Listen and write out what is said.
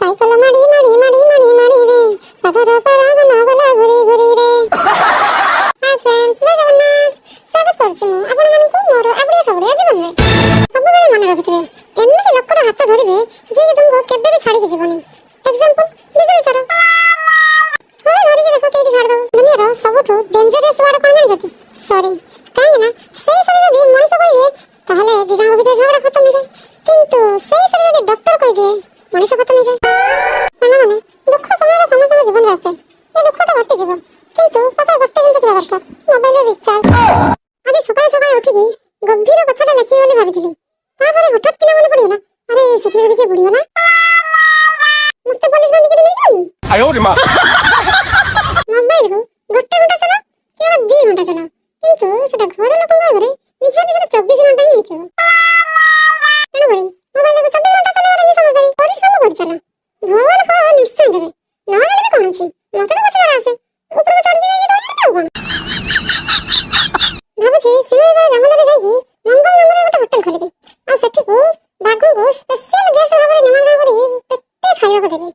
Cycle ମାଡ଼ି ମାଡ଼ି ମାଡ଼ି ମାଡ଼ି ମାଡ଼ି ରେ ପାଦର ପରାଗନ ଗଲା ଘୁରି ଘୁରି ରେ। ହାଇ ଫ୍ରେଣ୍ଡସ୍, ଜୟ ଜଗନ୍ନାଥ। ସ୍ୱାଗତ କରୁଛି ମୁଁ ଆପଣମାନଙ୍କୁ ମୋର ଆବଡ଼ିଆ ଖାବଡ଼ିଆ ଜୀବନରେ। ସବୁବେଳେ ମନେ ରଖିଥିବେ, ଏମିତି ଲୋକର ହାତ ଧରିବେ ଯିଏକି ତୁମକୁ କେବେ ବି ଛାଡ଼ିକି ଯିବନି। ଏକ୍ସାମ୍ପଲ, ବିଜୁଳି ତାର। ଥରେ ଧରିକି ଦେଖ କେଇଠି ଛାଡ଼ିଦବ। ଦୁନିଆର ସବୁଠୁ ଡେଞ୍ଜରିୟସ୍ ୱାର୍ଡ କ'ଣ ଜାଣିଛନ୍ତି? ସରି। କାହିଁକି ନା ସେଇ ସରି ଯଦି ମଣିଷ କହିଦିଏ ତାହେଲେ ଦି ଜଣଙ୍କ ଭିତରେ ଝଗଡ଼ା ଖତମ ହେଇଯାଏ। କିନ୍ତୁ ସେଇ ସରି ଯଦି ଡକ୍ଟର କହିଦିଏ ମଣିଷ ଖତମ ହେଇଯାଏ। ସାଙ୍ଗମାନେ, ଦୁଃଖ ସମୟରେ ସମସ୍ତଙ୍କ ଜୀବନରେ ଆସେ। ଏ ଦୁଃଖଟା କଟିଯିବ, କିନ୍ତୁ ପାଖରେ ଗୋଟେ ଜିନିଷ ଥିବା ଦରକାର, ମୋବାଇଲର ରିଚାର୍ଜ। ଆଜି ସକାଳେ ସକାଳେ ଉଠିକି ଗମ୍ଭୀର କଥାଟା ଲେଖିବି ବୋଲି ଭାବିଥିଲି। ତାପରେ ହଠାତ୍ କିନା ମନେ ପଡ଼ିଗଲା, ଆରେ ସେଥିରେ ଟିକେ ବୁଡ଼ିଗଲା। ମତେ ପୋଲିସ ବାନ୍ଧିକି ନେଇଯିବନି? ମୋବାଇଲକୁ ଗୋଟେ ଘଣ୍ଟା ଚଲାଅ କି 2 ଘଣ୍ଟା ଚଲାଅ, କିନ୍ତୁ ସେଟା ଘର ଲୋକଙ୍କ ଆଗରେ ନିହାତି 24 ଘଣ୍ଟା ହିଁ ହେଇଥିବ। ତେଣୁକରି ମୋବାଇଲକୁ 24 ଘଣ୍ଟା ଚଲେଇବାର ହିଁ ସମଝଦାରୀ। ପରିଶ୍ରମ କରିଚାଲ, ଭଗବାନ ଫଳ ନିଶ୍ଚୟ ଦେବେ। ନହେଲେ ବି କ'ଣ ଅଛି, ମତେ ତ ଗଛ ଚଢ଼ା ଆସେ, ଉପରକୁ ଚଢ଼ିକି ଯାଇକି ଦୌଡ଼ିବି ଆଉ କ'ଣ। ଭାବୁଛି ଶିମିଳିପାଳ ଜଙ୍ଗଲରେ ଯାଇକି ମଙ୍ଗଲ ନାମରେ ଗୋଟେ ହୋଟେଲ ଖୋଲିବି, ଆଉ ସେଠିକୁ ବାଘଙ୍କୁ ସ୍ପେଶାଲ ଗେଷ୍ଟ ଭାବରେ ନିମନ୍ତ୍ରଣ କରିକି ପେଟେ ଖାଇବାକୁ ଦେବି।